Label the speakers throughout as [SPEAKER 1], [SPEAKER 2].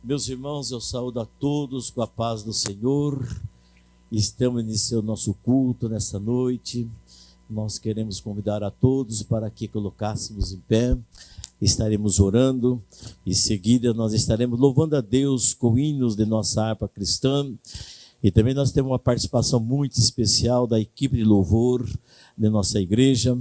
[SPEAKER 1] Meus irmãos, eu saúdo a todos com a paz do Senhor. Estamos iniciando nosso culto nessa noite. Nós queremos convidar a todos para que colocássemos em pé. Estaremos orando. Em seguida nós estaremos louvando a Deus com hinos de nossa harpa cristã. E também nós temos uma participação muito especial da equipe de louvor de nossa igreja.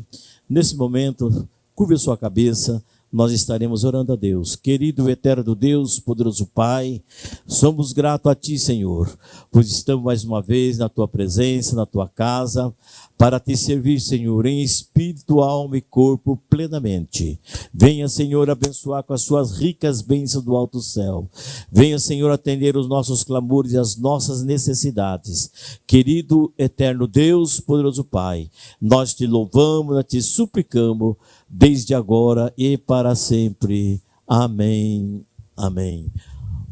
[SPEAKER 1] Nesse momento, curve a sua cabeça. Nós estaremos orando a Deus. Querido eterno Deus, poderoso Pai, somos gratos a Ti, Senhor, pois estamos mais uma vez na Tua presença, na Tua casa, para Te servir, Senhor, em espírito, alma e corpo plenamente. Venha, Senhor, abençoar com as Suas ricas bênçãos do alto céu. Venha, Senhor, atender os nossos clamores e as nossas necessidades. Querido eterno Deus, poderoso Pai, nós Te louvamos, nós Te suplicamos, desde agora e para sempre. Amém. Amém.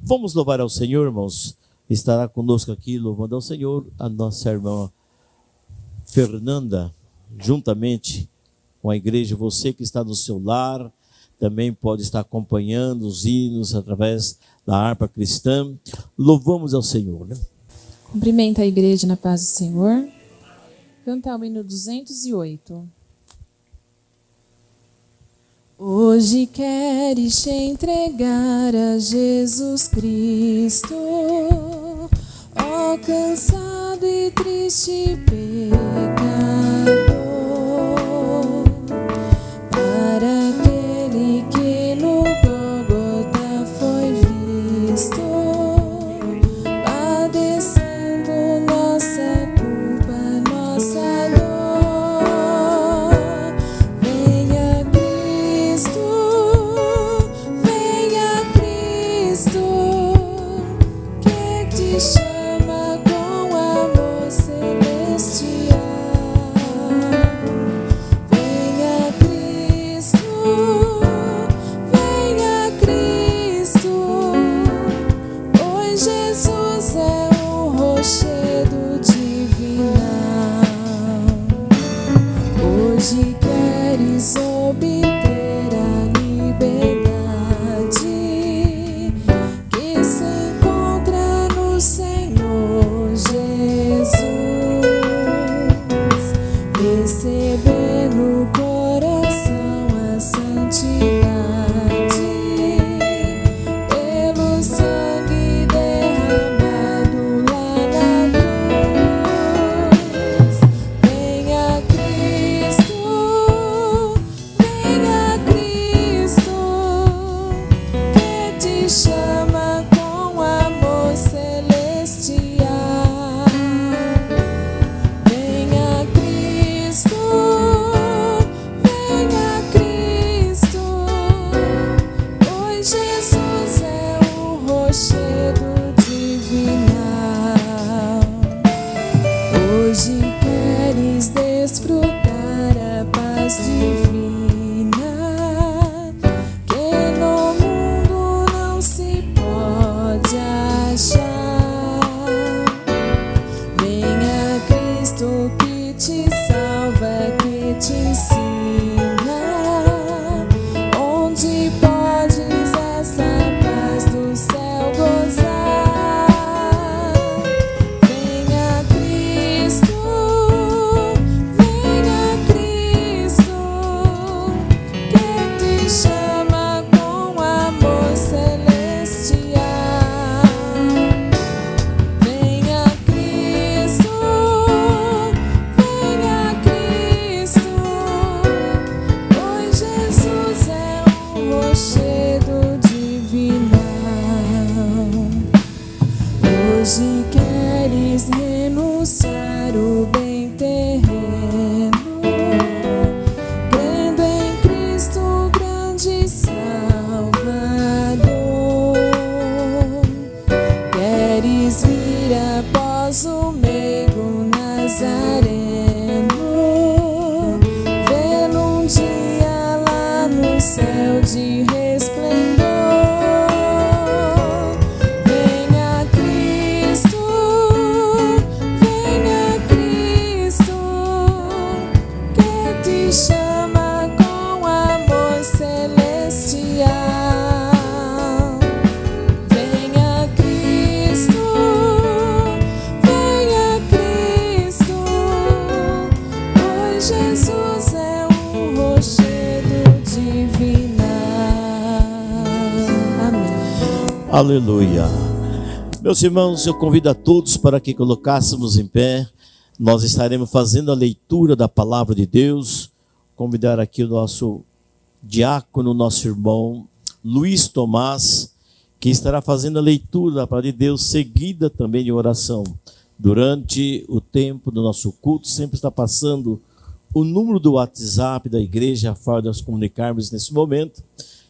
[SPEAKER 1] Vamos louvar ao Senhor, irmãos. Estará conosco aqui, louvando ao Senhor, a nossa irmã Fernanda, juntamente com a igreja. Você que está no seu lar, também pode estar acompanhando os hinos através da harpa cristã. Louvamos ao Senhor, né?
[SPEAKER 2] Cumprimenta a igreja na paz do Senhor. Canta o hino 208. Hoje queres te entregar a Jesus Cristo, ó cansado e triste pecador, para aquele que no Gólgota foi visto, padecendo nossa culpa, nossa dor. Hoje queres obter a liberdade que se encontra no Senhor Jesus, receber no coração a santidade pelo sangue derramado lá na cruz. Venha Cristo, que te chama com amor celestial. Venha Cristo, pois Jesus é o rochedo divinal. Hoje queres desfrutar a paz divina que no mundo não se pode achar. Venha Cristo que te salva, que te ensina onde podes essa paz do céu gozar. Venha Cristo, que te chama com amor celestial. Venha Cristo, pois Jesus é o rochedo divinal. Hoje queres renunciar o bem terreno, crendo em Cristo, grande Salvador. Queres vir após o meigo Nazareno, vê-lo um dia lá no céu de resplendor. Venha Cristo, que te chama com amor celestial. Venha
[SPEAKER 1] Aleluia. Meus irmãos, eu convido a todos para que colocássemos em pé. Nós estaremos fazendo a leitura da palavra de Deus. Convidar aqui o nosso diácono, nosso irmão Luiz Tomás, que estará fazendo a leitura da palavra de Deus, seguida também de oração. Durante o tempo do nosso culto, sempre está passando o número do WhatsApp da igreja, a forma de nós comunicarmos nesse momento.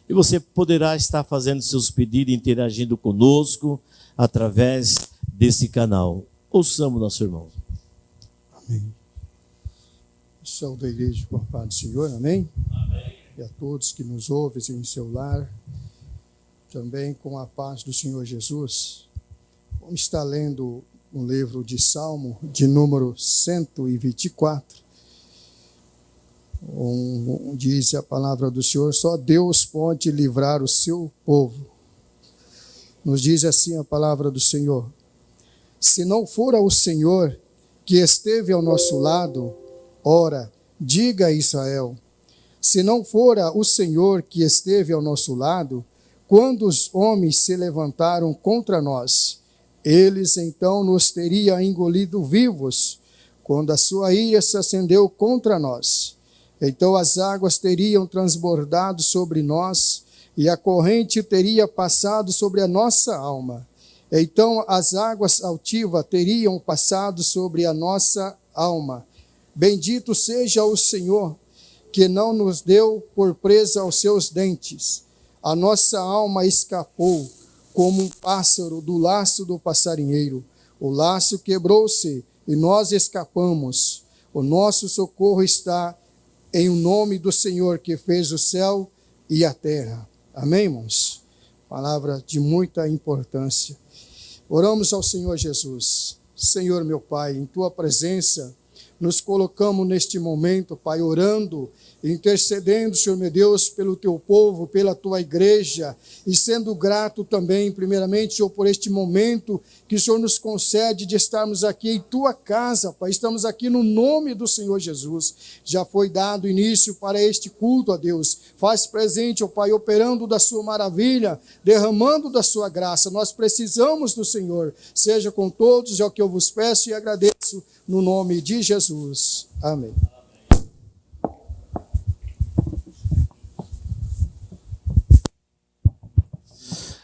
[SPEAKER 1] E você poderá estar fazendo seus pedidos, interagindo conosco através desse canal. Ouçamos nosso irmão.
[SPEAKER 3] Amém. Saúde a igreja com a paz do Senhor, amém?
[SPEAKER 1] Amém.
[SPEAKER 3] E a todos que nos ouvem em seu lar, também com a paz do Senhor Jesus. Vamos estar lendo um livro de Salmo, de número 124. Diz a palavra do Senhor: só Deus pode livrar o seu povo. Nos diz assim a palavra do Senhor: se não fora o Senhor que esteve ao nosso lado, ora, diga a Israel, se não fora o Senhor que esteve ao nosso lado, quando os homens se levantaram contra nós, eles então nos teriam engolido vivos, quando a sua ira se acendeu contra nós. Então as águas teriam transbordado sobre nós, e a corrente teria passado sobre a nossa alma. Então as águas altivas teriam passado sobre a nossa alma. Bendito seja o Senhor, que não nos deu por presa aos seus dentes. A nossa alma escapou, como um pássaro do laço do passarinheiro. O laço quebrou-se, e nós escapamos. O nosso socorro está em o nome do Senhor, que fez o céu e a terra. Amém, irmãos? Palavra de muita importância. Oramos ao Senhor Jesus. Senhor, meu Pai, em Tua presença, nos colocamos neste momento, Pai, orando, intercedendo, Senhor meu Deus, pelo Teu povo, pela Tua igreja, e sendo grato também, primeiramente, Senhor, por este momento que o Senhor nos concede de estarmos aqui em Tua casa, Pai. Estamos aqui no nome do Senhor Jesus. Já foi dado início para este culto, ó Deus. Faz presente, ó Pai, operando da Sua maravilha, derramando da Sua graça. Nós precisamos do Senhor. Seja com todos, é o que eu vos peço e agradeço, no nome de Jesus. Amém.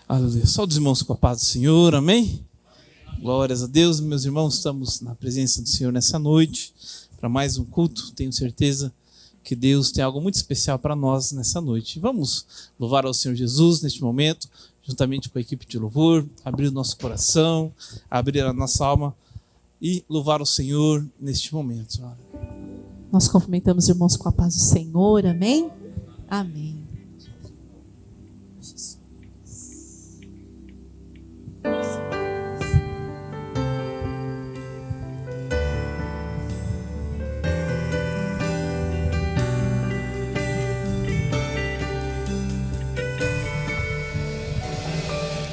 [SPEAKER 4] Aleluia. Só os irmãos com a paz do Senhor, amém? Glórias a Deus, meus irmãos, estamos na presença do Senhor nessa noite, para mais um culto. Tenho certeza que Deus tem algo muito especial para nós nessa noite. Vamos louvar ao Senhor Jesus neste momento, juntamente com a equipe de louvor, abrir o nosso coração, abrir a nossa alma e louvar o Senhor neste momento.
[SPEAKER 5] Nós cumprimentamos os irmãos com a paz do Senhor, amém? Amém.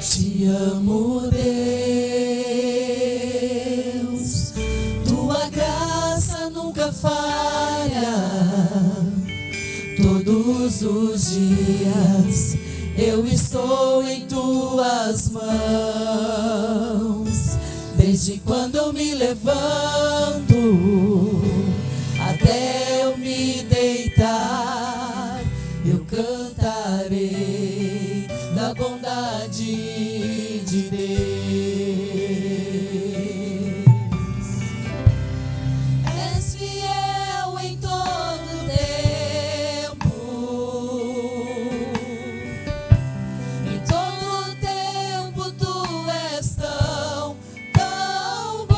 [SPEAKER 6] Te amo, Deus, Tua graça nunca falha. Todos os dias eu estou em Tuas mãos. Desde quando eu me levanto até eu me deitar, eu cantarei da bondade de Deus. És fiel em todo tempo, em todo tempo Tu és tão bom.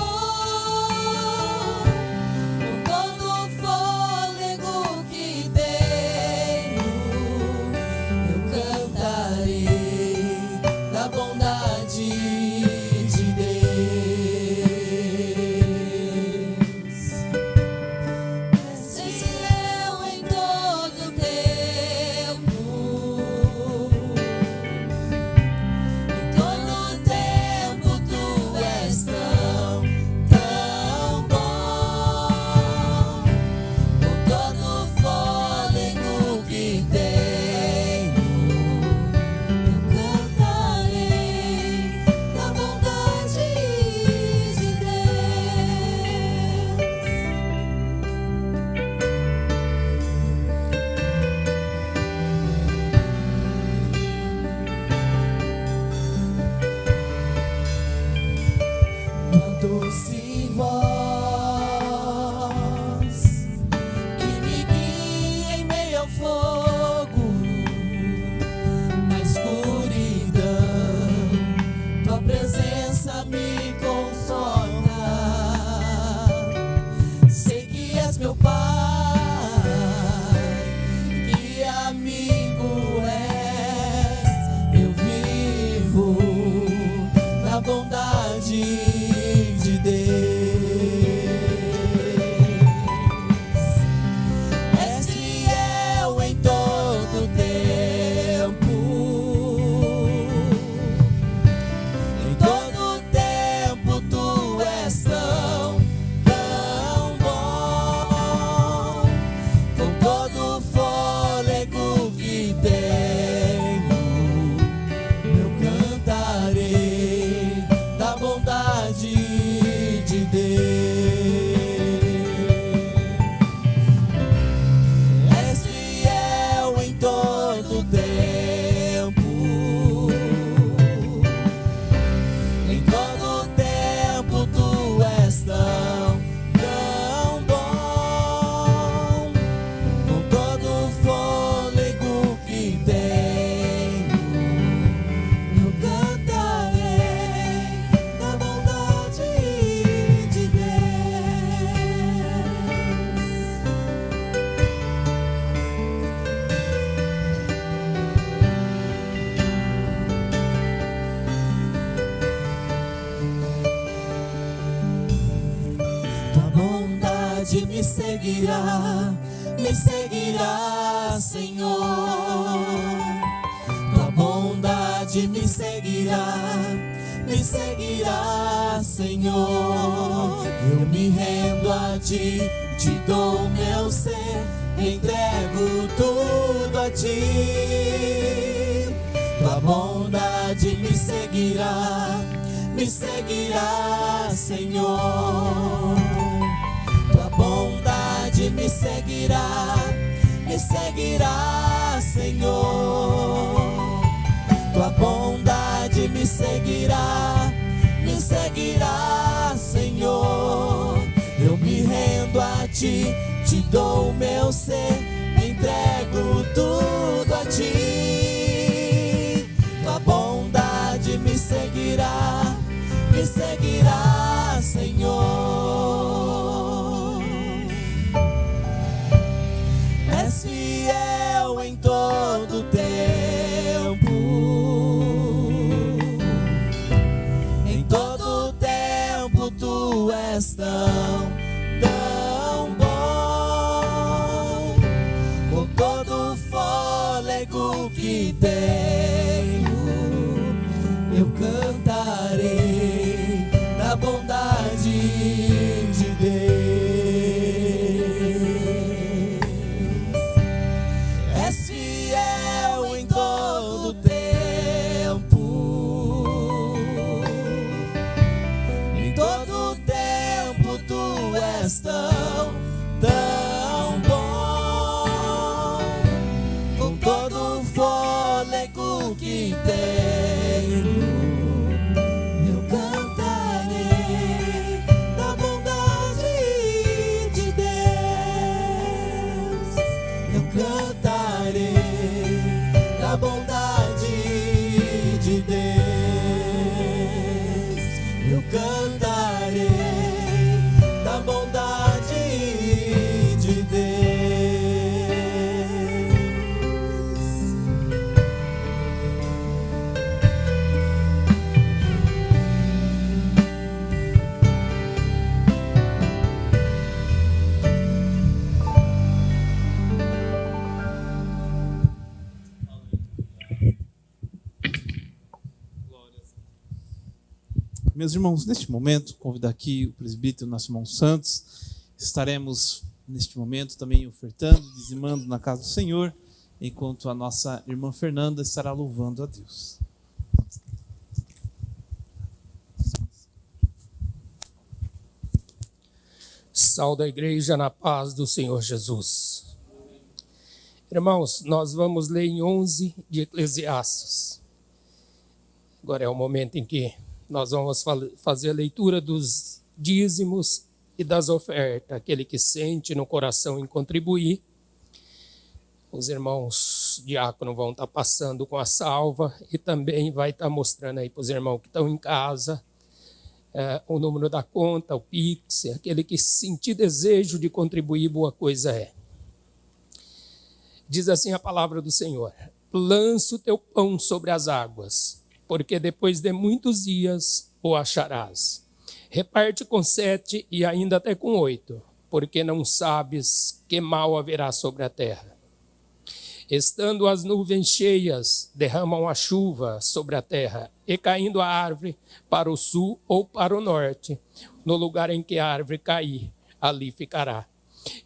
[SPEAKER 6] bondade me seguirá, Senhor. Tua bondade me seguirá, Senhor. Eu me rendo a ti, te dou meu ser, entrego tudo a ti. Tua bondade me seguirá, Senhor. Tua bondade me seguirá, Senhor. Tua bondade me seguirá, Senhor. Eu me rendo a ti, te dou meu ser, entrego tudo a ti. Tua bondade me seguirá, Senhor. És fiel em todo tempo, em todo tempo tu és tão bom. Com todo o fôlego que tenho, eu cantarei da bondade de Deus. És fiel em todo tempo, em todo tempo tu és tão bom. Com todo o fôlego que tenho, eu cantarei da bondade de Deus. Eu cantarei da bondade de Deus. Eu cantarei da bondade de Deus.
[SPEAKER 4] Meus irmãos, neste momento, convidar aqui o presbítero nosso irmão Santos. Estaremos, neste momento, também ofertando, dizimando na casa do Senhor, enquanto a nossa irmã Fernanda estará louvando a Deus.
[SPEAKER 7] Saúde a igreja na paz do Senhor Jesus. Irmãos, nós vamos ler em 11 de Eclesiastes. Agora é o momento em que nós vamos fazer a leitura dos dízimos e das ofertas. Aquele que sente no coração em contribuir. Os irmãos diáconos vão estar passando com a salva e também vai estar mostrando aí para os irmãos que estão em casa o número da conta, o Pix. Aquele que sentir desejo de contribuir, boa coisa é. Diz assim a palavra do Senhor: lança o teu pão sobre as águas, porque depois de muitos dias o acharás. Reparte com 7 e ainda até com 8, porque não sabes que mal haverá sobre a terra. Estando as nuvens cheias, derramam a chuva sobre a terra, e caindo a árvore para o sul ou para o norte, no lugar em que a árvore cair, ali ficará.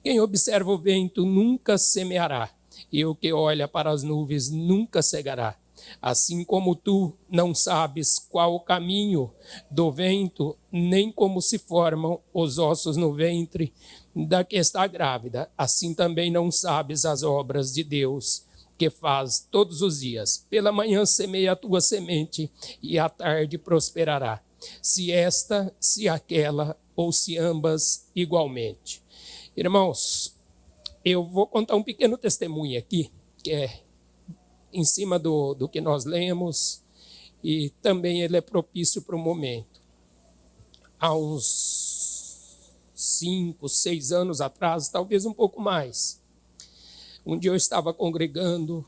[SPEAKER 7] Quem observa o vento nunca semeará, e o que olha para as nuvens nunca cegará. Assim como tu não sabes qual o caminho do vento, nem como se formam os ossos no ventre da que está grávida, assim também não sabes as obras de Deus, que faz todos os dias. Pela manhã semeia a tua semente, e à tarde prosperará, se esta, se aquela, ou se ambas igualmente. Irmãos, eu vou contar um pequeno testemunho aqui, que é em cima do que nós lemos, e também ele é propício para o momento. Há uns 5, 6 anos atrás, talvez um pouco mais, um dia eu estava congregando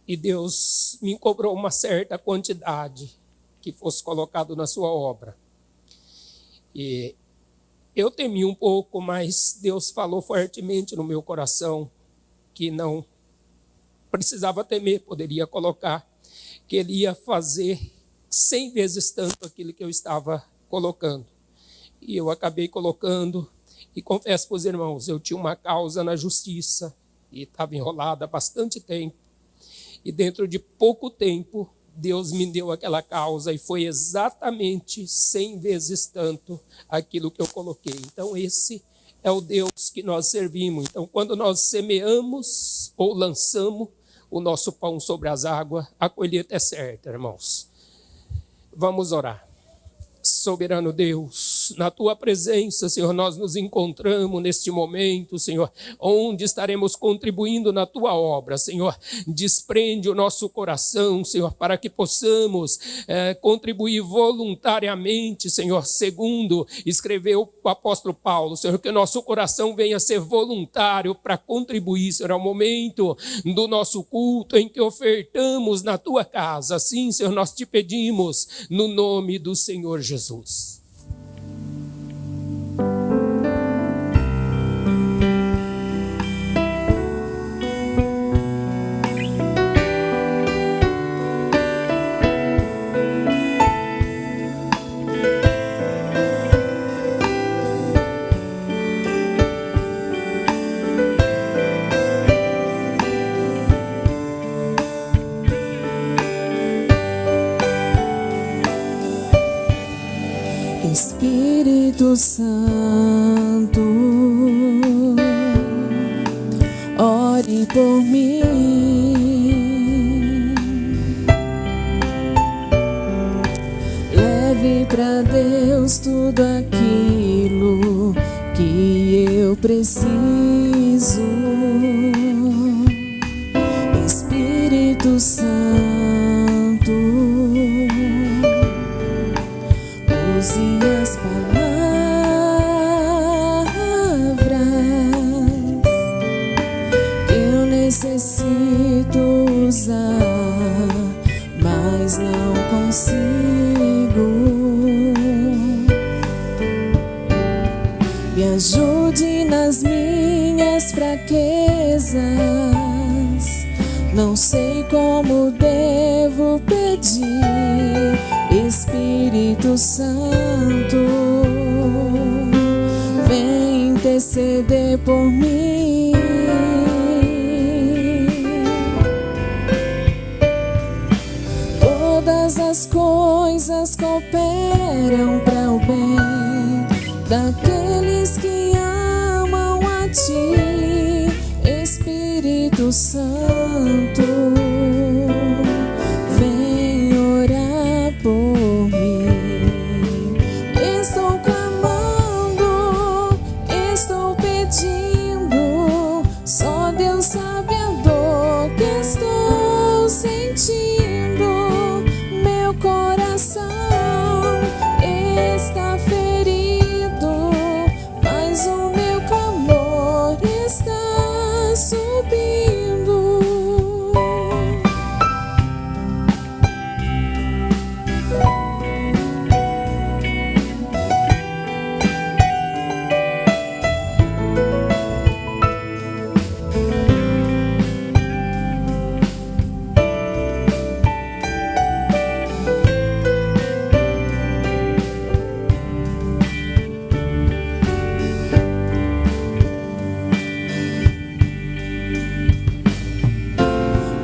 [SPEAKER 7] e Deus me cobrou uma certa quantidade que fosse colocado na sua obra. E Eu temi um pouco, mas Deus falou fortemente no meu coração que não precisava temer, poderia colocar, que Ele ia fazer 100 vezes tanto aquilo que eu estava colocando. E eu acabei colocando, e confesso para os irmãos, eu tinha uma causa na justiça, e estava enrolada há bastante tempo. E dentro de pouco tempo, Deus me deu aquela causa, e foi exatamente 100 vezes tanto aquilo que eu coloquei. Então esse é o Deus que nós servimos. Então quando nós semeamos ou lançamos o nosso pão sobre as águas, a colheita é certa, irmãos. Vamos orar. Soberano Deus, na Tua presença, Senhor, nós nos encontramos neste momento, Senhor, onde estaremos contribuindo na Tua obra, Senhor. Desprende o nosso coração, Senhor, para que possamos contribuir voluntariamente, Senhor, segundo escreveu o apóstolo Paulo, Senhor, que o nosso coração venha ser voluntário para contribuir, Senhor, ao momento do nosso culto em que ofertamos na Tua casa. Assim, Senhor, nós te pedimos no nome do Senhor Jesus.
[SPEAKER 2] Espírito Santo, ore por mim, leve para Deus tudo aquilo que eu preciso. Espírito Santo, use as palavras que eu necessito usar, mas não consigo. Me ajude nas minhas fraquezas, não sei como devo pedir. Espírito Santo, vem interceder por mim. Todas as coisas cooperam para o bem daqueles que amam a Ti. Espírito Santo, vem orar por mim. Estou clamando, estou pedindo, só Deus sabe a dor que estou sentindo. Meu coração está ferido, mas o meu clamor está subindo.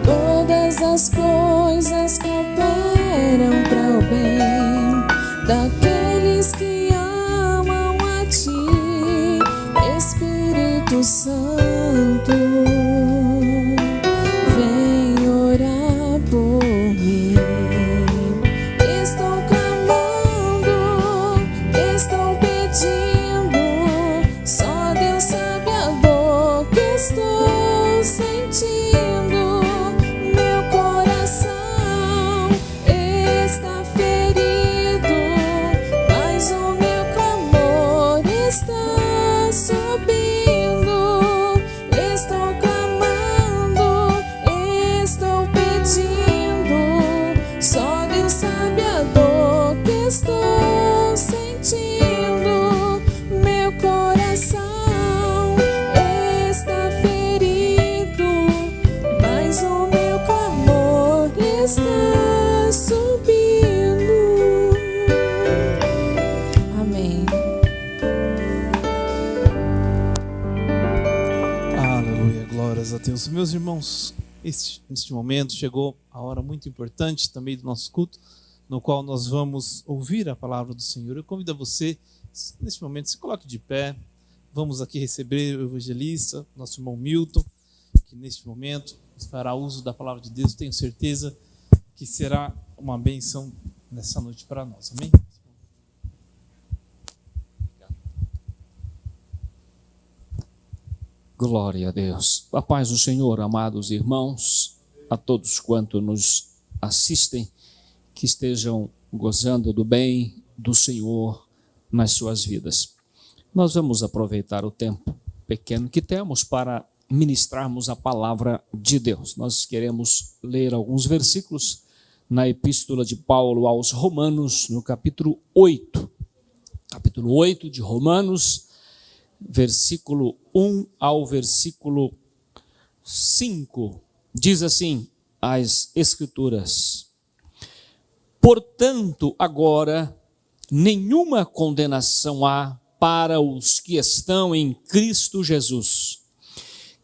[SPEAKER 2] Todas as coisas cooperam para o bem daqueles que amam a Ti. Espírito Santo, vem orar por mim. Estou clamando, estou pedindo, só Deus sabe a dor que estou sentindo. Meu coração está ferido, mas o meu clamor está subindo. está subindo. Amém.
[SPEAKER 4] Aleluia, glórias a Deus. Meus irmãos, neste momento chegou a hora muito importante também do nosso culto, no qual nós vamos ouvir a palavra do Senhor. Eu convido a você, neste momento, se coloque de pé. Vamos aqui receber o evangelista, nosso irmão Milton, que neste momento fará uso da palavra de Deus. Tenho certeza que será uma bênção nessa noite para nós. Amém?
[SPEAKER 8] Glória a Deus. A paz do Senhor, amados irmãos, a todos quanto nos assistem, que estejam gozando do bem do Senhor nas suas vidas. Nós vamos aproveitar o tempo pequeno que temos para ministrarmos a palavra de Deus. Nós queremos ler alguns versículos na epístola de Paulo aos Romanos, no capítulo 8. Capítulo 8 de Romanos, versículo 1 ao versículo 5. Diz assim as Escrituras: portanto, agora, nenhuma condenação há para os que estão em Cristo Jesus,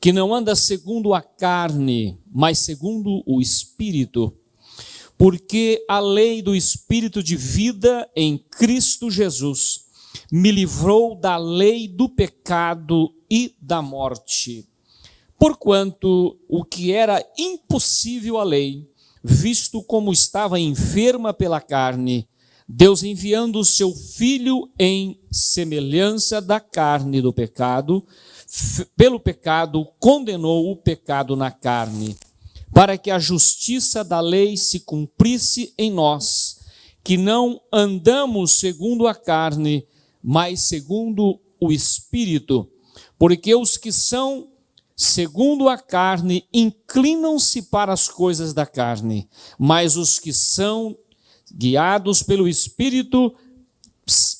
[SPEAKER 8] que não anda segundo a carne, mas segundo o Espírito. Porque a lei do Espírito de vida em Cristo Jesus me livrou da lei do pecado e da morte. Porquanto o que era impossível à lei, visto como estava enferma pela carne, Deus, enviando o seu Filho em semelhança da carne do pecado, pelo pecado condenou o pecado na carne, para que a justiça da lei se cumprisse em nós, que não andamos segundo a carne, mas segundo o Espírito. Porque os que são segundo a carne inclinam-se para as coisas da carne, mas os que são guiados pelo Espírito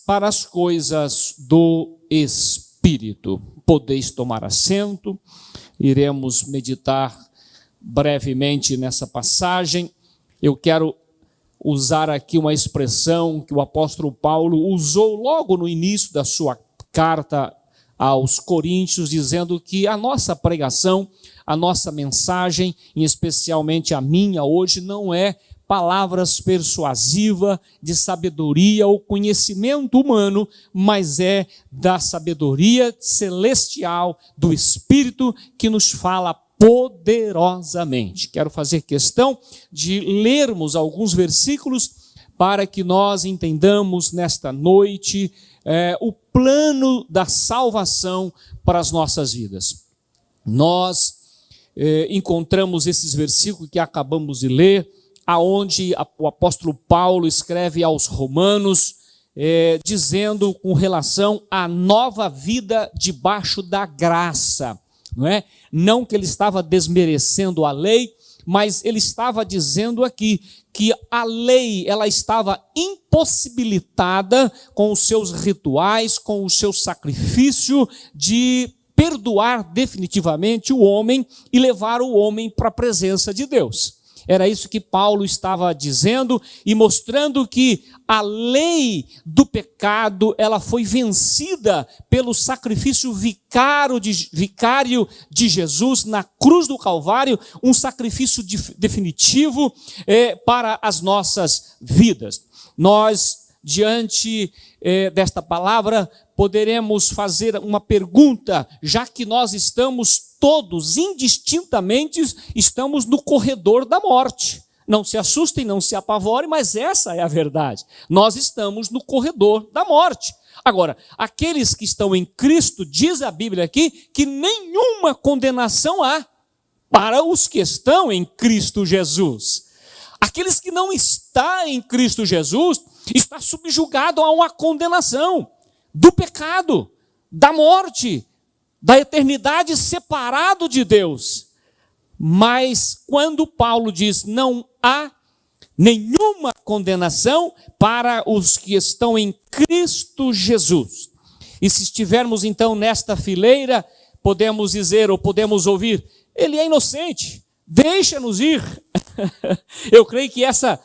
[SPEAKER 8] para as coisas do Espírito. Podeis tomar assento, iremos meditar brevemente nessa passagem. Eu quero usar aqui uma expressão que o apóstolo Paulo usou logo no início da sua carta aos Coríntios, dizendo que a nossa pregação, a nossa mensagem, e especialmente a minha hoje, não é palavras persuasivas de sabedoria ou conhecimento humano, mas é da sabedoria celestial do Espírito que nos fala poderosamente. Quero fazer questão de lermos alguns versículos para que nós entendamos nesta noite o plano da salvação para as nossas vidas. Nós encontramos esses versículos que acabamos de ler, aonde o apóstolo Paulo escreve aos Romanos, dizendo com relação à nova vida debaixo da graça, não é? Não que ele estava desmerecendo a lei, mas ele estava dizendo aqui que a lei ela estava impossibilitada com os seus rituais, com o seu sacrifício de perdoar definitivamente o homem e levar o homem para a presença de Deus. Era isso que Paulo estava dizendo e mostrando que a lei do pecado ela foi vencida pelo sacrifício vicário de Jesus na cruz do Calvário, um sacrifício definitivo para as nossas vidas. Nós, diante desta palavra, poderemos fazer uma pergunta, já que nós estamos todos, indistintamente, estamos no corredor da morte. Não se assustem, não se apavorem, mas essa é a verdade. Nós estamos no corredor da morte. Agora, aqueles que estão em Cristo, diz a Bíblia aqui, que nenhuma condenação há para os que estão em Cristo Jesus. Aqueles que não estão em Cristo Jesus, está subjugado a uma condenação do pecado, da morte, da eternidade separado de Deus. Mas quando Paulo diz não há nenhuma condenação para os que estão em Cristo Jesus. E se estivermos então nesta fileira, podemos dizer ou podemos ouvir, ele é inocente, deixa-nos ir. Eu creio que essa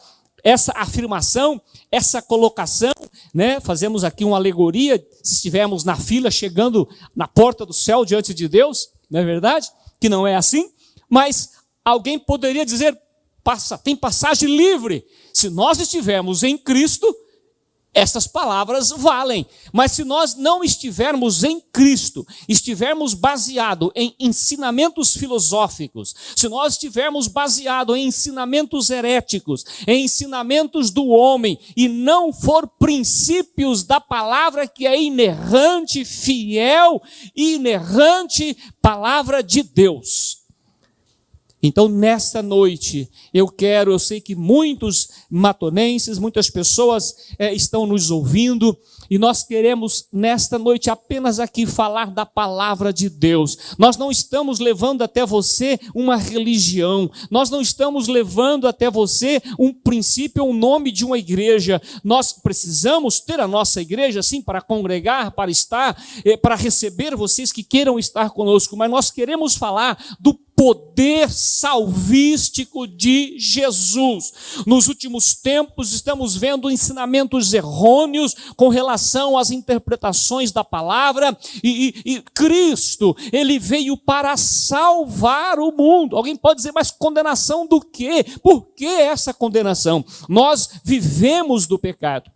[SPEAKER 8] afirmação, essa colocação, né, fazemos aqui uma alegoria, se estivermos na fila chegando na porta do céu diante de Deus, não é verdade? Que não é assim, mas alguém poderia dizer, tem passagem livre. Se nós estivermos em Cristo, essas palavras valem. Mas se nós não estivermos em Cristo, estivermos baseados em ensinamentos filosóficos, se nós estivermos baseados em ensinamentos heréticos, em ensinamentos do homem, e não for princípios da palavra que é inerrante, fiel e inerrante, palavra de Deus. Então, nesta noite, eu sei que muitos matonenses, muitas pessoas estão nos ouvindo, e nós queremos, nesta noite, apenas aqui falar da palavra de Deus. Nós não estamos levando até você uma religião, nós não estamos levando até você um princípio, um nome de uma igreja. Nós precisamos ter a nossa igreja, sim, para congregar, para estar, para receber vocês que queiram estar conosco, mas nós queremos falar do poder salvístico de Jesus. Nos últimos tempos estamos vendo ensinamentos errôneos com relação às interpretações da palavra, e Cristo, ele veio para salvar o mundo. Alguém pode dizer, mas condenação do quê? Por que essa condenação? Nós vivemos do pecado.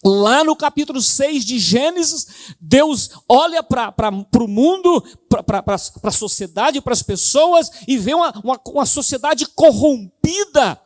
[SPEAKER 8] Lá no capítulo 6 de Gênesis, Deus olha para o mundo, para a sociedade, para as pessoas, e vê uma sociedade corrompida.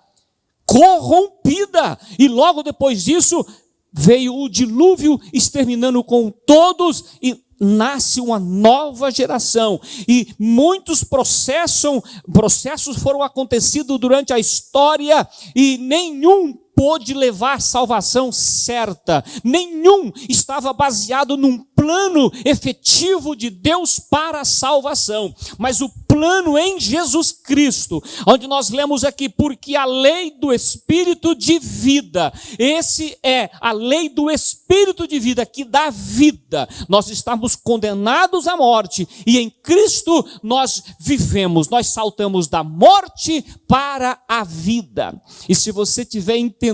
[SPEAKER 8] E logo depois disso, veio o dilúvio exterminando com todos, e nasce uma nova geração. E muitos processos foram acontecidos durante a história, e nenhum pôde levar salvação certa. Nenhum estava baseado num plano efetivo de Deus para a salvação. Mas o plano em Jesus Cristo, onde nós lemos aqui, porque a lei do Espírito de vida, esse é a lei do Espírito de vida que dá vida. Nós estamos condenados à morte, e em Cristo nós vivemos, nós saltamos da morte para a vida. E se você estiver entendendo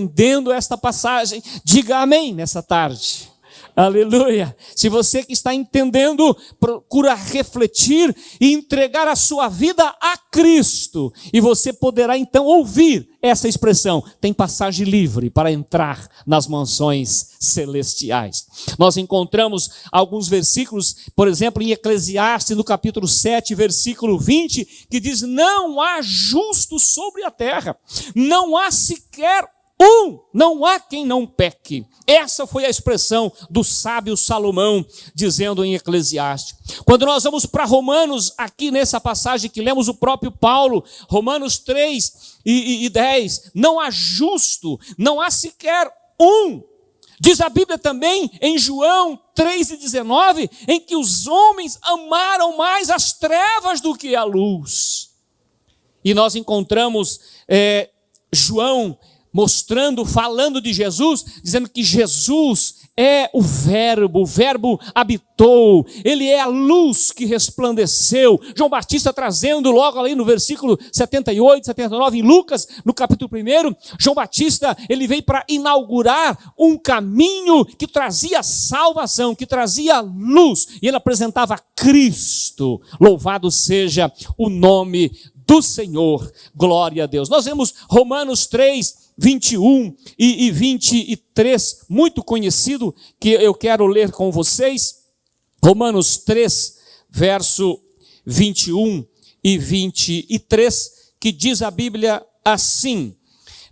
[SPEAKER 8] esta passagem, diga amém nessa tarde. Aleluia. Se você que está entendendo, procura refletir e entregar a sua vida a Cristo, e você poderá então ouvir essa expressão: tem passagem livre para entrar nas mansões celestiais. Nós encontramos alguns versículos, por exemplo, em Eclesiastes, no capítulo 7, versículo 20, que diz: não há justo sobre a terra, não há sequer não há quem não peque. Essa foi a expressão do sábio Salomão, dizendo em Eclesiastes. Quando nós vamos para Romanos, aqui nessa passagem que lemos o próprio Paulo, Romanos 3 e 10, não há justo, não há sequer um. Diz a Bíblia também em João 3:19, em que os homens amaram mais as trevas do que a luz. E nós encontramos João falando de Jesus, dizendo que Jesus é o Verbo habitou, ele é a luz que resplandeceu. João Batista trazendo logo ali no versículo 78, 79, em Lucas, no capítulo 1, João Batista, ele veio para inaugurar um caminho que trazia salvação, que trazia luz, e ele apresentava Cristo. Louvado seja o nome do Senhor, glória a Deus. Nós vemos Romanos 3, 21 e 23, muito conhecido, que eu quero ler com vocês. Romanos 3, verso 21 e 23, que diz a Bíblia assim: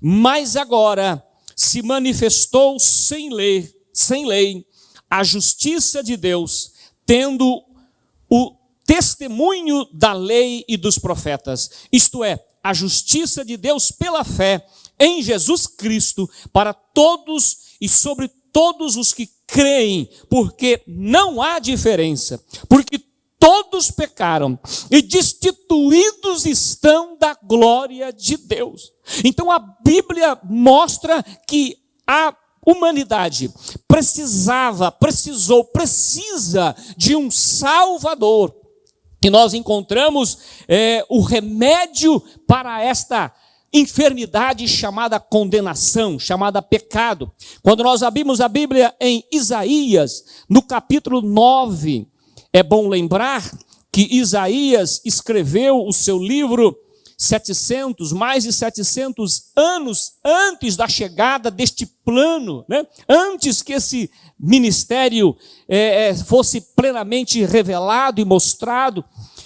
[SPEAKER 8] mas agora se manifestou sem lei a justiça de Deus, tendo o testemunho da lei e dos profetas, isto é, a justiça de Deus pela fé em Jesus Cristo, para todos e sobre todos os que creem, porque não há diferença, porque todos pecaram e destituídos estão da glória de Deus. Então a Bíblia mostra que a humanidade precisa de um Salvador. que nós encontramos o remédio para esta enfermidade chamada condenação, chamada pecado. Quando nós abrimos a Bíblia em Isaías, no capítulo 9, é bom lembrar que Isaías escreveu o seu livro mais de 700 anos antes da chegada deste plano, né? Antes que esse ministério fosse plenamente revelado e mostrado.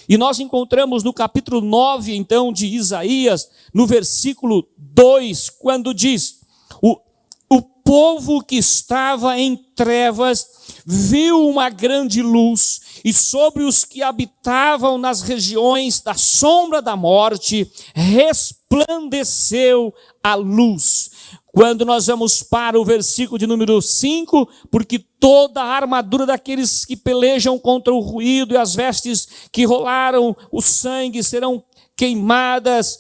[SPEAKER 8] E nós encontramos no capítulo 9, então, de Isaías, no versículo 2, quando diz: o povo que estava em trevas viu uma grande luz, e sobre os que habitavam nas regiões da sombra da morte, resplandeceu a luz. Quando nós vamos para o versículo de número 5, porque toda a armadura daqueles que pelejam contra o ruído e as vestes que rolaram o sangue serão queimadas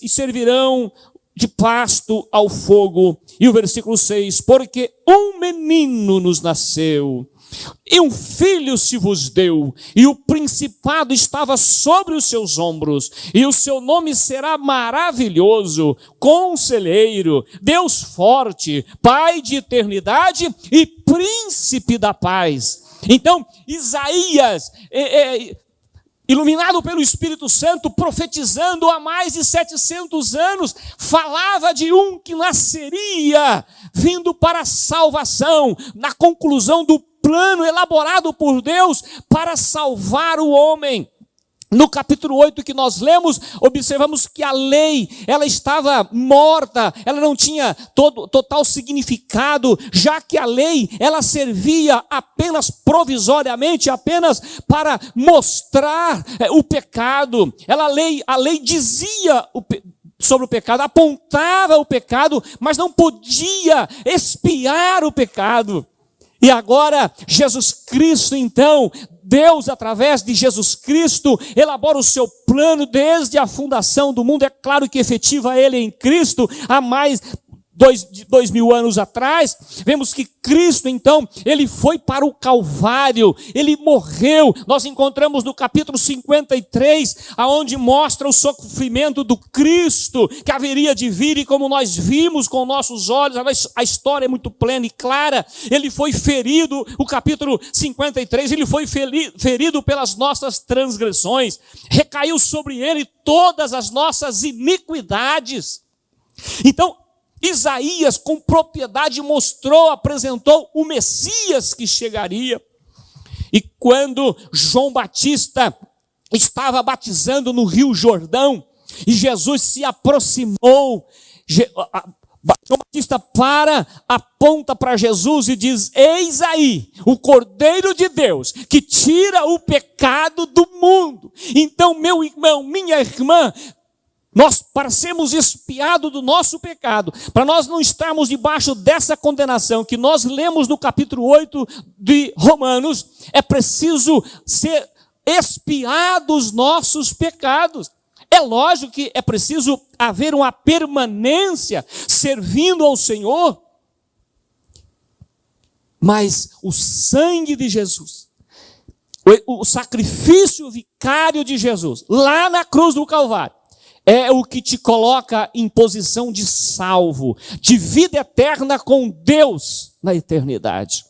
[SPEAKER 8] e servirão de pasto ao fogo. E o versículo 6, porque um menino nos nasceu, e um filho se vos deu, e o principado estava sobre os seus ombros, e o seu nome será maravilhoso, conselheiro, Deus forte, Pai de eternidade e príncipe da paz. Então, Isaías, iluminado pelo Espírito Santo, profetizando há mais de 700 anos, falava de um que nasceria, vindo para a salvação, na conclusão do plano elaborado por Deus para salvar o homem. No capítulo 8 que nós lemos, observamos que a lei, ela estava morta, ela não tinha total significado, já que a lei, ela servia apenas provisoriamente, apenas para mostrar o pecado. A lei dizia sobre o pecado, apontava o pecado, mas não podia expiar o pecado. E agora, Jesus Cristo, então, Deus, através de Jesus Cristo, elabora o seu plano desde a fundação do mundo. É claro que efetiva ele em Cristo há mais de 2000 anos atrás. Vemos que Cristo, então, ele foi para o Calvário, ele morreu. Nós encontramos no capítulo 53, aonde mostra o sofrimento do Cristo, que haveria de vir, e como nós vimos com nossos olhos, a história é muito plena e clara. Ele foi ferido, o capítulo 53, ele foi ferido pelas nossas transgressões, recaiu sobre ele todas as nossas iniquidades. Então, Isaías, com propriedade, apresentou o Messias que chegaria. E quando João Batista estava batizando no Rio Jordão, e Jesus se aproximou, João Batista aponta para Jesus e diz: eis aí o Cordeiro de Deus que tira o pecado do mundo. Então, meu irmão, minha irmã, nós, para sermos expiados do nosso pecado, para nós não estarmos debaixo dessa condenação que nós lemos no capítulo 8 de Romanos, é preciso ser expiados os nossos pecados. É lógico que é preciso haver uma permanência servindo ao Senhor, mas o sangue de Jesus, o sacrifício vicário de Jesus, lá na cruz do Calvário, é o que te coloca em posição de salvo, de vida eterna com Deus na eternidade.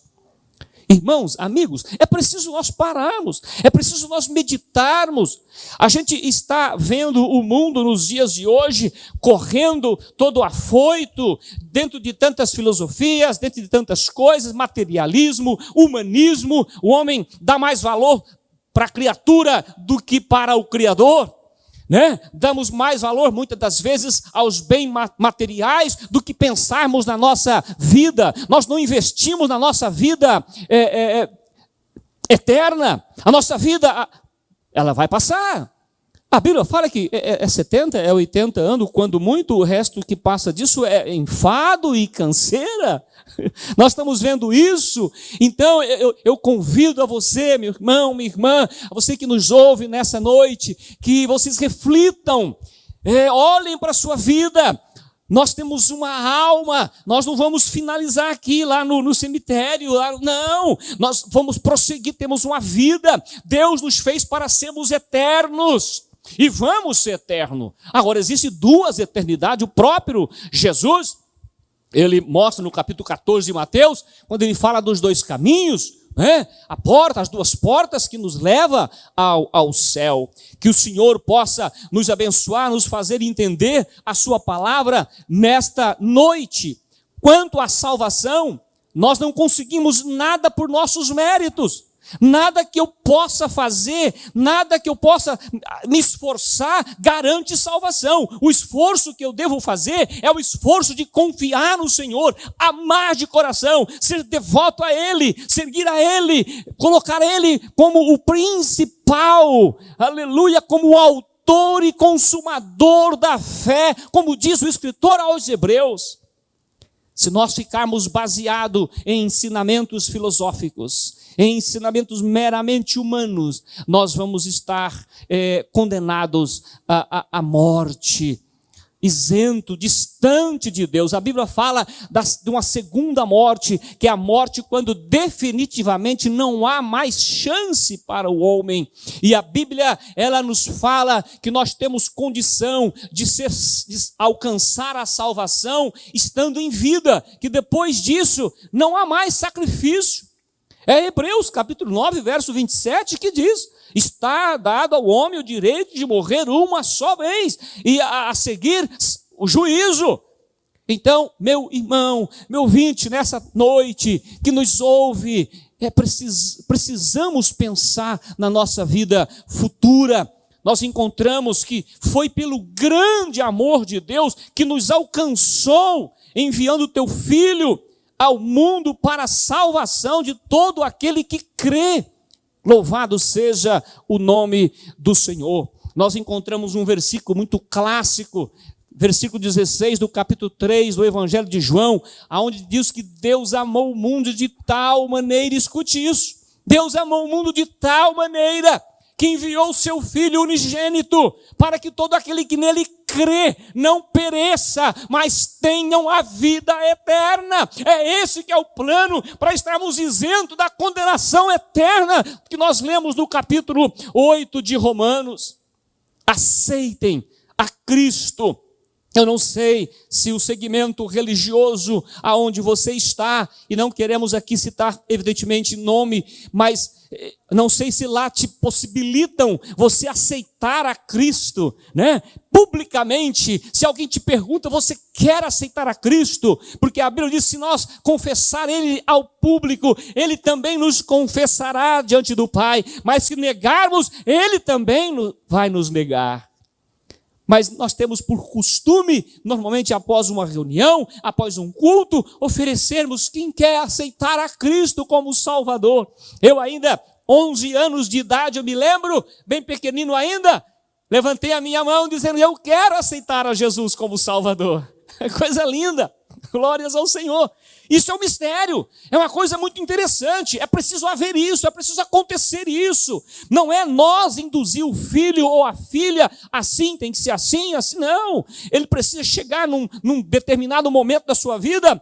[SPEAKER 8] Irmãos, amigos, é preciso nós pararmos, é preciso nós meditarmos. A gente está vendo o mundo nos dias de hoje correndo todo afoito, dentro de tantas filosofias, dentro de tantas coisas, materialismo, humanismo. O homem dá mais valor para a criatura do que para o Criador. Né? Damos mais valor, muitas das vezes, aos bens materiais do que pensarmos na nossa vida. Nós não investimos na nossa vida eterna. A nossa vida, ela vai passar. A Bíblia fala que é 70, é 80 anos, quando muito, o resto que passa disso é enfado e canseira. Nós estamos vendo isso. Então eu convido a você, meu irmão, minha irmã, a você que nos ouve nessa noite, que vocês reflitam, olhem para a sua vida, Nós temos uma alma, nós não vamos finalizar aqui, lá no cemitério, não, nós vamos prosseguir, temos uma vida, Deus nos fez para sermos eternos, e vamos ser eternos. Agora, existe duas eternidades, o próprio Jesus, ele mostra no capítulo 14 de Mateus, quando ele fala dos dois caminhos, né? A porta, as duas portas que nos levam ao céu. Que o Senhor possa nos abençoar, nos fazer entender a sua palavra nesta noite. Quanto à salvação, nós não conseguimos nada por nossos méritos. Nada que eu possa fazer, nada que eu possa me esforçar garante salvação. O esforço que eu devo fazer é o esforço de confiar no Senhor, amar de coração, ser devoto a Ele, seguir a Ele, colocar Ele como o principal, aleluia, como o autor e consumador da fé, como diz o escritor aos Hebreus. Se nós ficarmos baseados em ensinamentos filosóficos, em ensinamentos meramente humanos, nós vamos estar condenados à morte, isento, distante de Deus. A Bíblia fala de uma segunda morte, que é a morte quando definitivamente não há mais chance para o homem. E a Bíblia, ela nos fala que nós temos condição de alcançar a salvação estando em vida, que depois disso não há mais sacrifício. É Hebreus capítulo 9, verso 27, que diz: está dado ao homem o direito de morrer uma só vez, e a seguir o juízo. Então, meu irmão, meu ouvinte, nessa noite que nos ouve, precisamos pensar na nossa vida futura. Nós encontramos que foi pelo grande amor de Deus que nos alcançou, enviando o teu Filho ao mundo para a salvação de todo aquele que crê. Louvado seja o nome do Senhor. Nós encontramos um versículo muito clássico, versículo 16 do capítulo 3 do Evangelho de João, onde diz que Deus amou o mundo de tal maneira, escute isso, Deus amou o mundo de tal maneira que enviou o seu Filho unigênito, para que todo aquele que nele crê não pereça, mas tenham a vida eterna. É esse que é o plano para estarmos isentos da condenação eterna, que nós lemos no capítulo 8 de Romanos. Aceitem a Cristo. Eu não sei se o segmento religioso aonde você está, e não queremos aqui citar evidentemente nome, mas não sei se lá te possibilitam você aceitar a Cristo, né? Publicamente, se alguém te pergunta, você quer aceitar a Cristo? Porque a Bíblia diz, se nós confessar Ele ao público, Ele também nos confessará diante do Pai, mas se negarmos, Ele também vai nos negar. Mas nós temos por costume, normalmente após uma reunião, após um culto, oferecermos quem quer aceitar a Cristo como Salvador. Eu ainda, 11 anos de idade, eu me lembro, bem pequenino ainda, levantei a minha mão dizendo, eu quero aceitar a Jesus como Salvador. Coisa linda, glórias ao Senhor. Isso é um mistério, é uma coisa muito interessante, é preciso haver isso, é preciso acontecer isso. Não é nós induzir o filho ou a filha, assim, tem que ser assim, assim, não. Ele precisa chegar num determinado momento da sua vida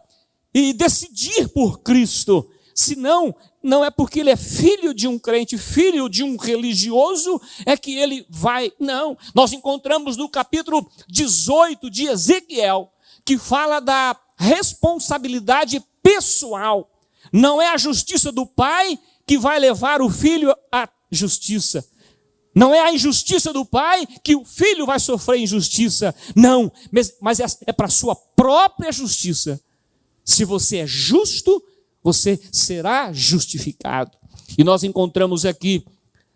[SPEAKER 8] e decidir por Cristo. Senão, não é porque ele é filho de um crente, filho de um religioso, é que ele vai, não. Nós encontramos no capítulo 18 de Ezequiel, que fala da responsabilidade pessoal. Não é a justiça do pai que vai levar o filho à justiça. Não é a injustiça do pai que o filho vai sofrer injustiça. Não, mas é para a sua própria justiça. Se você é justo, você será justificado. E nós encontramos aqui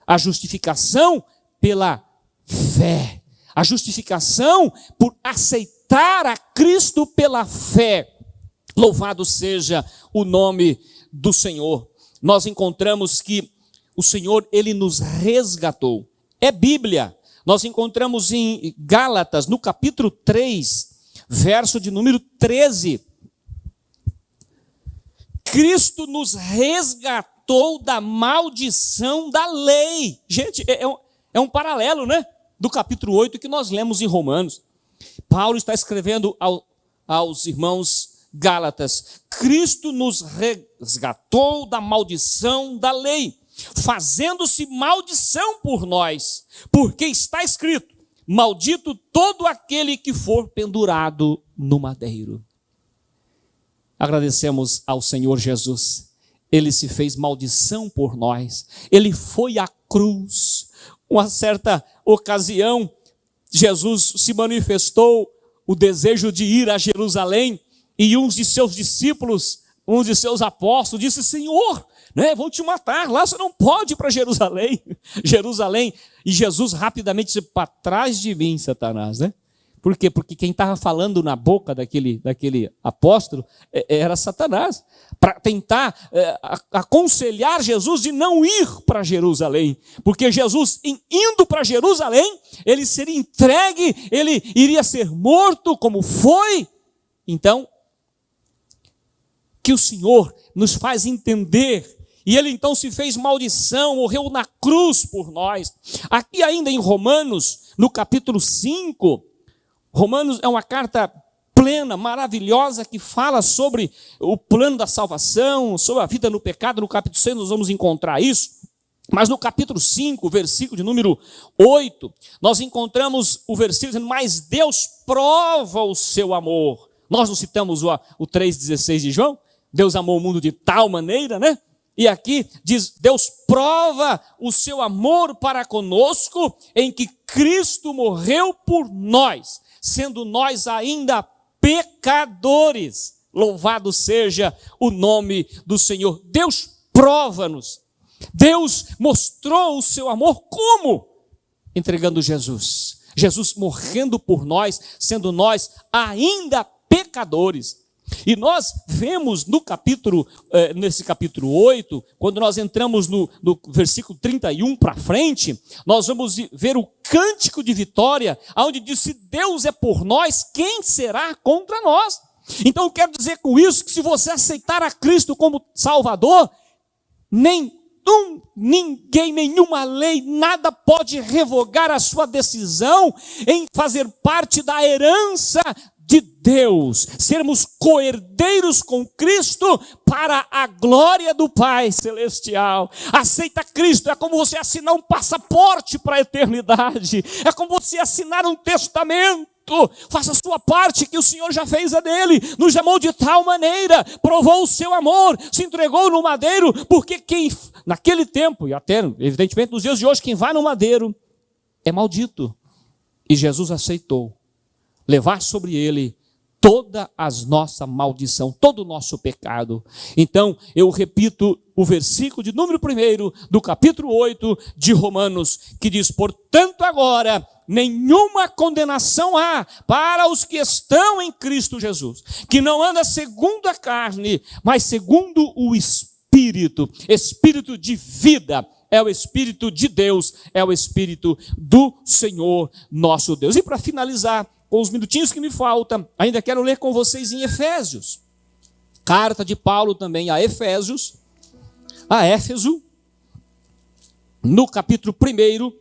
[SPEAKER 8] a justificação pela fé. A justificação por aceitar a Cristo pela fé. Louvado seja o nome do Senhor. Nós encontramos que o Senhor, Ele nos resgatou. É Bíblia. Nós encontramos em Gálatas, no capítulo 3, verso de número 13. Cristo nos resgatou da maldição da lei. Gente, é um paralelo, né? Do capítulo 8 que nós lemos em Romanos. Paulo está escrevendo aos irmãos Gálatas: Cristo nos resgatou da maldição da lei, fazendo-se maldição por nós, porque está escrito: maldito todo aquele que for pendurado no madeiro. Agradecemos ao Senhor Jesus. Ele se fez maldição por nós. Ele foi à cruz. Uma certa ocasião, Jesus se manifestou o desejo de ir a Jerusalém, e um de seus discípulos, um de seus apóstolos, disse: Senhor, vão te matar, lá você não pode ir para Jerusalém. Jerusalém. E Jesus rapidamente disse: para trás de mim, Satanás, Por quê? Porque quem estava falando na boca daquele apóstolo era Satanás, para tentar aconselhar Jesus de não ir para Jerusalém, porque Jesus, indo para Jerusalém, ele seria entregue, ele iria ser morto, como foi. Então, que o Senhor nos faz entender. E ele então se fez maldição, morreu na cruz por nós. Aqui ainda em Romanos, no capítulo 5, Romanos é uma carta plena, maravilhosa, que fala sobre o plano da salvação, sobre a vida no pecado. No capítulo 6 nós vamos encontrar isso. Mas no capítulo 5, versículo de número 8, nós encontramos o versículo dizendo: mas Deus prova o seu amor. Nós não citamos o 3,16 de João? Deus amou o mundo de tal maneira, E aqui diz: Deus prova o seu amor para conosco em que Cristo morreu por nós, sendo nós ainda pecadores. Louvado seja o nome do Senhor. Deus prova-nos. Deus mostrou o seu amor como? Entregando Jesus. Jesus morrendo por nós, sendo nós ainda pecadores. E nós vemos nesse capítulo 8, quando nós entramos no versículo 31 para frente, nós vamos ver o cântico de vitória, onde diz: se Deus é por nós, quem será contra nós? Então eu quero dizer com isso que se você aceitar a Cristo como Salvador, ninguém, nenhuma lei, nada pode revogar a sua decisão em fazer parte da herança de Deus, sermos co-herdeiros com Cristo para a glória do Pai Celestial. Aceita Cristo, é como você assinar um passaporte para a eternidade, é como você assinar um testamento. Faça a sua parte, que o Senhor já fez a dele, nos amou de tal maneira, provou o seu amor, se entregou no madeiro, porque quem, naquele tempo, e até evidentemente nos dias de hoje, quem vai no madeiro é maldito, e Jesus aceitou levar sobre ele toda a nossa maldição, todo o nosso pecado. Então, eu repito o versículo de número 1 do capítulo 8 de Romanos, que diz: portanto agora nenhuma condenação há para os que estão em Cristo Jesus, que não anda segundo a carne, mas segundo o Espírito, Espírito de vida. É o Espírito de Deus, é o Espírito do Senhor nosso Deus. E para finalizar, com os minutinhos que me faltam, ainda quero ler com vocês em Efésios. Carta de Paulo também a Éfeso, no capítulo 1,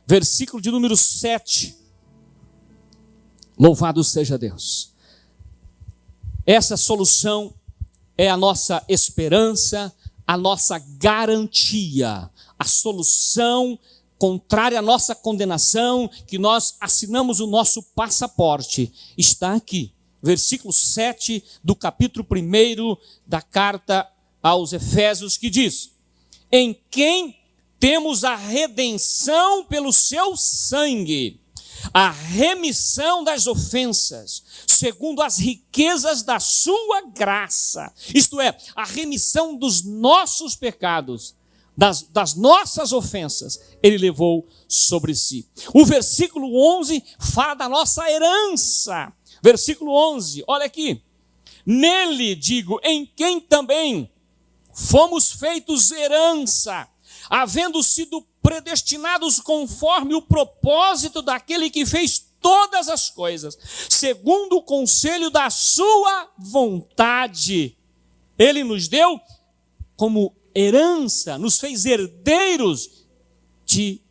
[SPEAKER 8] versículo de número 7. Louvado seja Deus. Essa solução é a nossa esperança, a nossa garantia, a solução contrária à nossa condenação, que nós assinamos o nosso passaporte, está aqui, versículo 7 do capítulo 1 da carta aos Efésios, que diz: em quem temos a redenção pelo seu sangue, a remissão das ofensas, segundo as riquezas da sua graça, isto é, a remissão dos nossos pecados, das nossas ofensas, ele levou sobre si. O versículo 11 fala da nossa herança. Versículo 11, olha aqui: nele, digo, em quem também fomos feitos herança, havendo sido predestinados conforme o propósito daquele que fez todas as coisas, segundo o conselho da sua vontade. Ele nos deu como herança, nos fez herdeiros de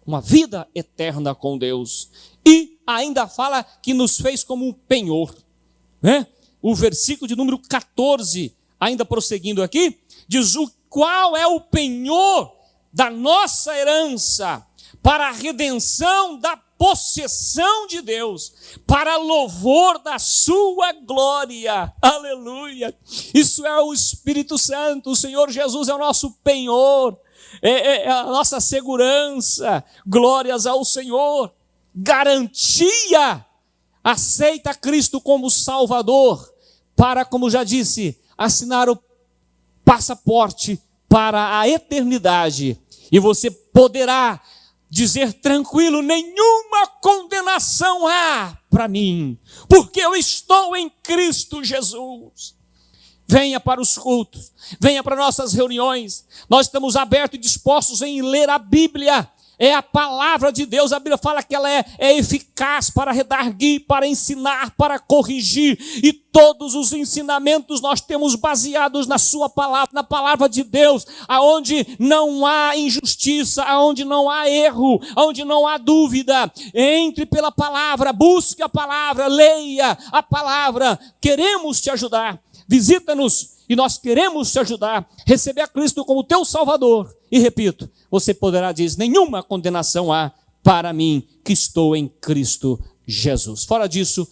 [SPEAKER 8] uma vida eterna com Deus. E ainda fala que nos fez como um penhor. né? O versículo de número 14, ainda prosseguindo aqui, diz: qual é o penhor da nossa herança para a redenção da possessão de Deus, para louvor da sua glória. Aleluia! Isso é o Espírito Santo. O Senhor Jesus é o nosso penhor, é a nossa segurança. Glórias ao Senhor. Garantia. Aceita Cristo como Salvador para, como já disse, assinar o passaporte para a eternidade. E você poderá dizer tranquilo: nenhuma condenação há para mim, porque eu estou em Cristo Jesus. Venha para os cultos, venha para nossas reuniões. Nós estamos abertos e dispostos em ler a Bíblia. É a palavra de Deus. A Bíblia fala que ela é eficaz para redarguir, para ensinar, para corrigir. E todos os ensinamentos nós temos baseados na sua palavra, na palavra de Deus, aonde não há injustiça, aonde não há erro, aonde não há dúvida. Entre pela palavra, busque a palavra, leia a palavra. Queremos te ajudar. Visita-nos e nós queremos te ajudar. Receber a Cristo como teu Salvador. E repito, você poderá dizer: nenhuma condenação há para mim que estou em Cristo Jesus. Fora disso,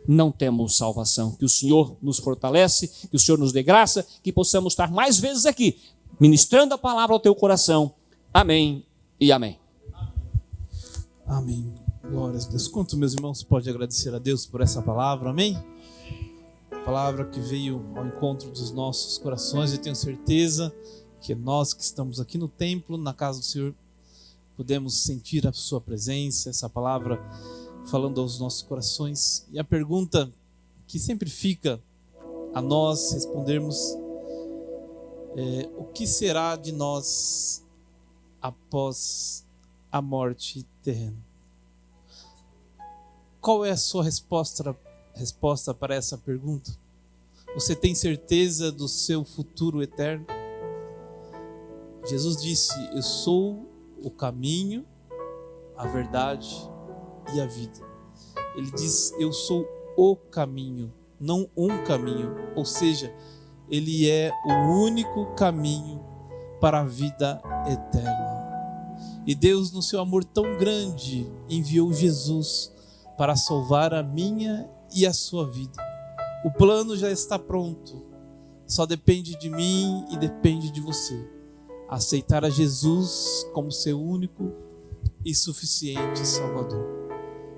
[SPEAKER 8] não temos salvação. Que o Senhor nos fortalece, que o Senhor nos dê graça, que possamos estar mais vezes aqui, ministrando a palavra ao teu coração. Amém e amém.
[SPEAKER 4] Amém. Glórias a Deus. Quanto meus irmãos podem agradecer a Deus por essa palavra? Amém? Palavra que veio ao encontro dos nossos corações. Eu tenho certeza que nós que estamos aqui no templo, na casa do Senhor, podemos sentir a sua presença, essa palavra falando aos nossos corações. E a pergunta que sempre fica a nós respondermos é: o que será de nós após a morte terrena? Qual é a sua resposta para essa pergunta? Você tem certeza do seu futuro eterno? Jesus disse: eu sou o caminho, a verdade e a vida. Ele diz: eu sou o caminho, não um caminho. Ou seja, ele é o único caminho para a vida eterna. E Deus, no seu amor tão grande, enviou Jesus para salvar a minha e a sua vida. O plano já está pronto. Só depende de mim e depende de você aceitar a Jesus como seu único e suficiente Salvador.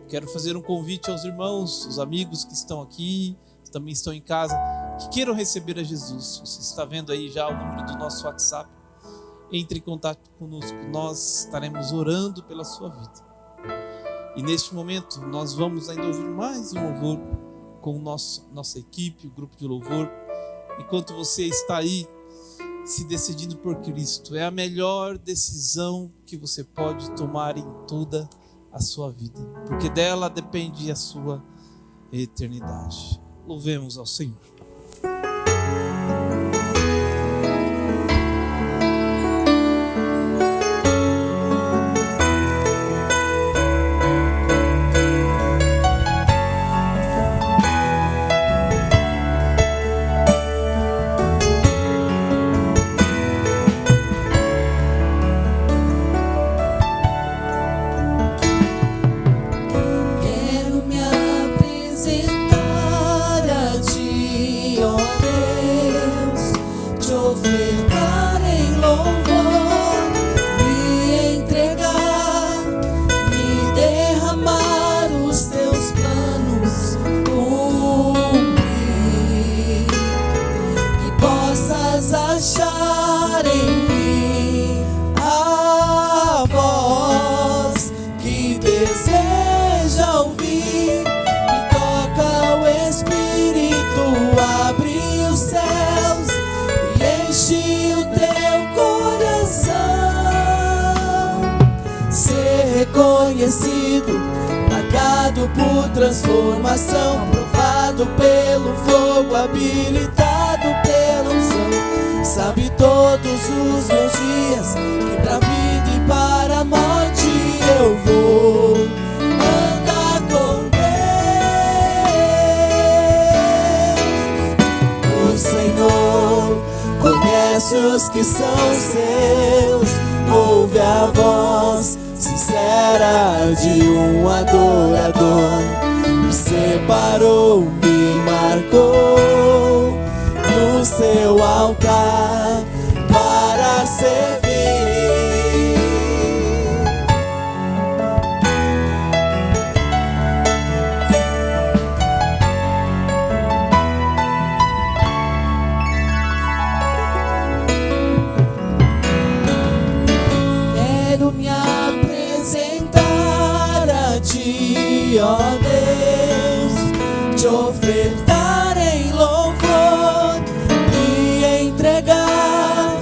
[SPEAKER 4] Quero fazer um convite aos irmãos, os amigos que estão aqui, que também estão em casa, que queiram receber a Jesus. Você está vendo aí já o número do nosso WhatsApp. Entre em contato conosco, nós estaremos orando pela sua vida. E neste momento nós vamos ainda ouvir mais um louvor com nossa equipe, o grupo de louvor. Enquanto você está aí se decidindo por Cristo, é a melhor decisão que você pode tomar em toda a sua vida, porque dela depende a sua eternidade. Louvemos ao Senhor.
[SPEAKER 6] Quero me apresentar a ti, ó Deus, te ofertar em louvor, me entregar, me derramar os teus planos, cumprir, que possas achar em mim a voz que deseja ouvir, que toca o Espírito, abre os céus e enche o teu coração. Ser reconhecido, marcado por transformação, provado pelo fogo, habilitado pela unção. Sabe todos os meus dias, que pra vida e para a morte eu vou andar com Deus.
[SPEAKER 1] conhece os que são seus, ouve a voz sincera de um adorador. Me separou, me marcou no seu altar para servir.
[SPEAKER 6] Quero me apresentar a ti, ó Deus, te ofertar em louvor, me entregar,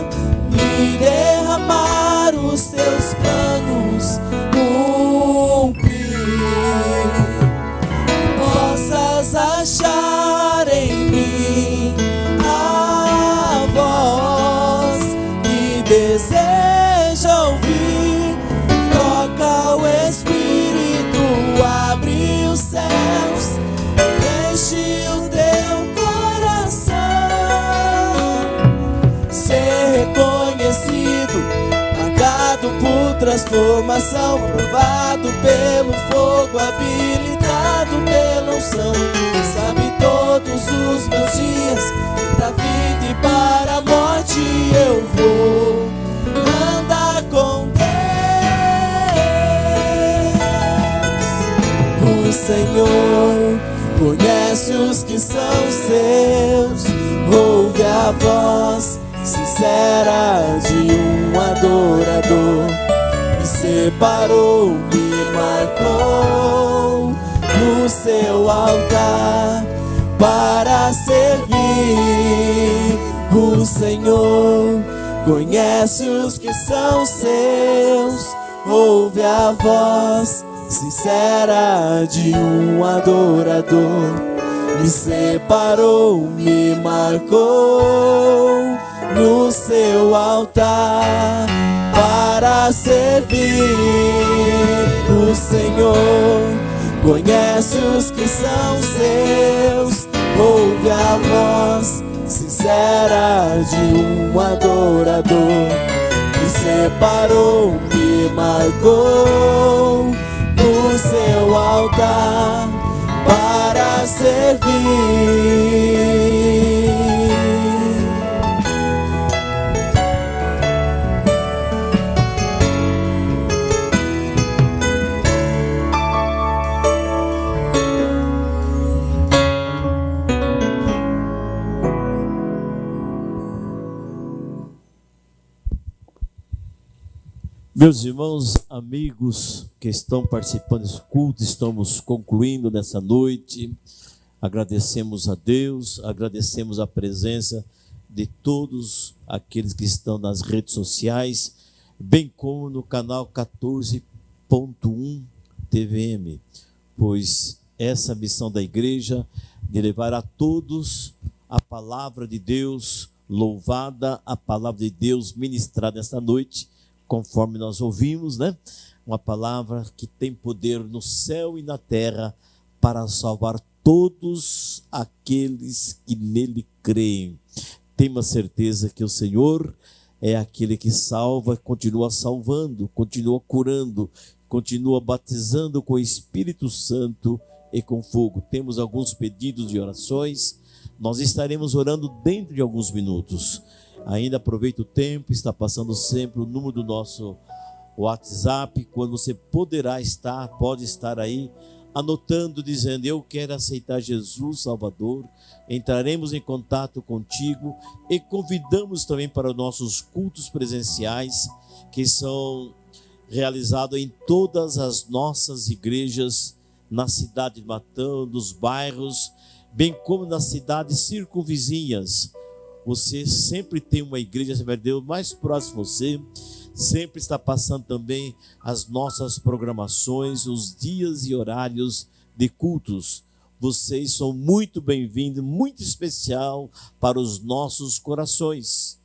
[SPEAKER 6] me derramar os teus planos, cumprir. Possas achar em mim a voz que deseja ouvir. Toca o Espírito, abre os céus, enche o teu coração. Ser reconhecido, marcado por transformação, provado pelo fogo, habilitado pela unção. Sabe todos os meus dias, pra vida e para a morte eu vou andar com Deus. O Senhor conhece os que são seus, ouve a voz sincera de um adorador. Me separou, me marcou no seu altar para servir. O Senhor conhece os que são seus, ouve a voz sincera de um adorador. Me separou, me marcou no seu altar para servir. O Senhor conhece os que são seus, ouve a voz sincera de um adorador. Me separou, me marcou no seu altar para servir.
[SPEAKER 1] Meus irmãos, amigos que estão participando desse culto, estamos concluindo nessa noite. Agradecemos a Deus, agradecemos a presença de todos aqueles que estão nas redes sociais, bem como no canal 14.1 TVM, pois essa missão da igreja de levar a todos a palavra de Deus louvada, a palavra de Deus ministrada esta noite, conforme nós ouvimos, né? Uma palavra que tem poder no céu e na terra para salvar todos aqueles que nele creem. Tenha uma certeza que o Senhor é aquele que salva, continua salvando, continua curando, continua batizando com o Espírito Santo e com fogo. Temos alguns pedidos de orações, nós estaremos orando dentro de alguns minutos. Ainda aproveita o tempo, está passando sempre o número do nosso WhatsApp, quando você pode estar aí anotando, dizendo: eu quero aceitar Jesus Salvador. Entraremos em contato contigo e convidamos também para os nossos cultos presenciais, que são realizados em todas as nossas igrejas, na cidade de Matão, nos bairros, bem como nas cidades circunvizinhas. Você sempre tem uma igreja Assembleia de Deus mais próxima de você, sempre está passando também as nossas programações, os dias e horários de cultos. Vocês são muito bem-vindos, muito especial para os nossos corações.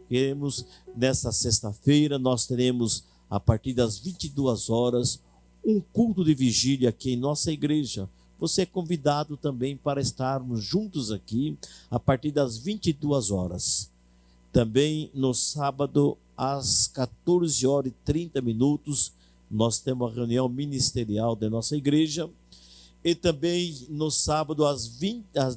[SPEAKER 1] Queremos, nesta sexta-feira, nós teremos, a partir das 22 horas, um culto de vigília aqui em nossa igreja. Você é convidado também para estarmos juntos aqui a partir das 22 horas. Também no sábado, às 14h30, nós temos a reunião ministerial da nossa igreja. E também no sábado, às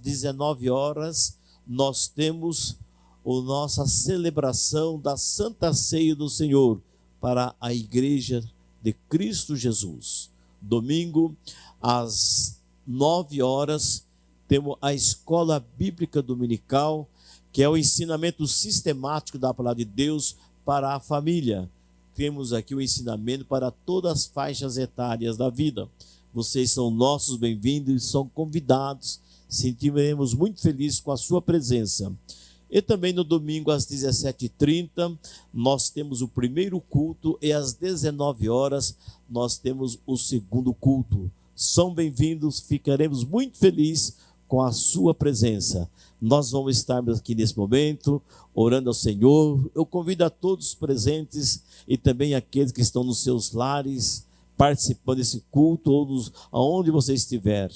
[SPEAKER 1] 19 horas, nós temos a nossa celebração da Santa Ceia do Senhor para a Igreja de Cristo Jesus. Domingo, às 9 horas, temos a Escola Bíblica Dominical, que é o ensinamento sistemático da Palavra de Deus para a família. Temos aqui o ensinamento para todas as faixas etárias da vida. Vocês são nossos bem-vindos e são convidados. Sentiremos muito felizes com a sua presença. E também no domingo, às 17h30, nós temos o primeiro culto e às 19 horas nós temos o segundo culto. São bem-vindos, ficaremos muito felizes com a sua presença. Nós vamos estar aqui nesse momento, orando ao Senhor. Eu convido a todos os presentes e também aqueles que estão nos seus lares, participando desse culto, ou aonde você estiver.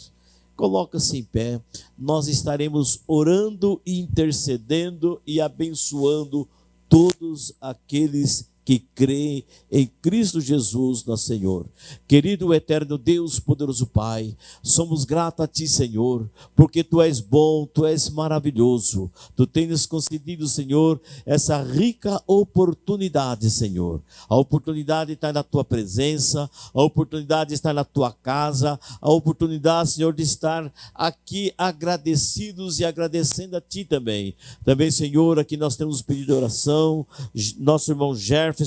[SPEAKER 1] Coloca-se em pé. Nós estaremos orando e intercedendo e abençoando todos aqueles que creem em Cristo Jesus, nosso Senhor. Querido eterno Deus, poderoso Pai, somos gratos a Ti, Senhor, porque Tu és bom, Tu és maravilhoso. Tu tens concedido, Senhor, essa rica oportunidade, Senhor. A oportunidade está na Tua presença, a oportunidade está na Tua casa, a oportunidade, Senhor, de estar aqui agradecidos e agradecendo a Ti também. Também, Senhor, aqui nós temos pedido de oração, nosso irmão Jefferson,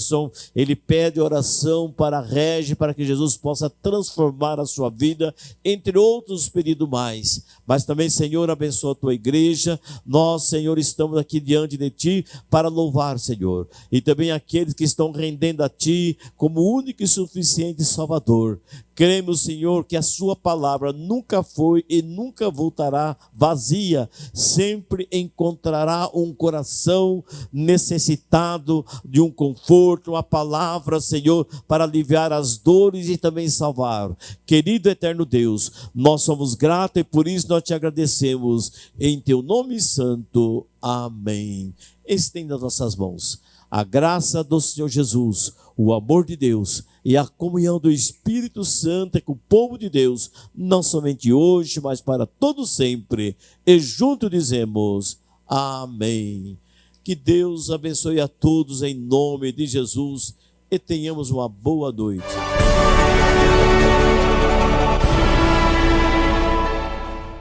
[SPEAKER 1] ele pede oração para a Regi, para que Jesus possa transformar a sua vida, entre outros pedidos mais. Mas também, Senhor, abençoa a tua igreja. Nós, Senhor, estamos aqui diante de Ti para louvar, Senhor. E também aqueles que estão rendendo a Ti como único e suficiente Salvador. Cremos, Senhor, que a sua palavra nunca foi e nunca voltará vazia. Sempre encontrará um coração necessitado de um conforto, uma palavra, Senhor, para aliviar as dores e também salvar. Querido eterno Deus, nós somos gratos e por isso nós te agradecemos. Em teu nome santo. Amém. Estenda as nossas mãos. A graça do Senhor Jesus, o amor de Deus e a comunhão do Espírito Santo com o povo de Deus, não somente hoje, mas para todo sempre. E juntos dizemos amém. Que Deus abençoe a todos em nome de Jesus e tenhamos uma boa noite.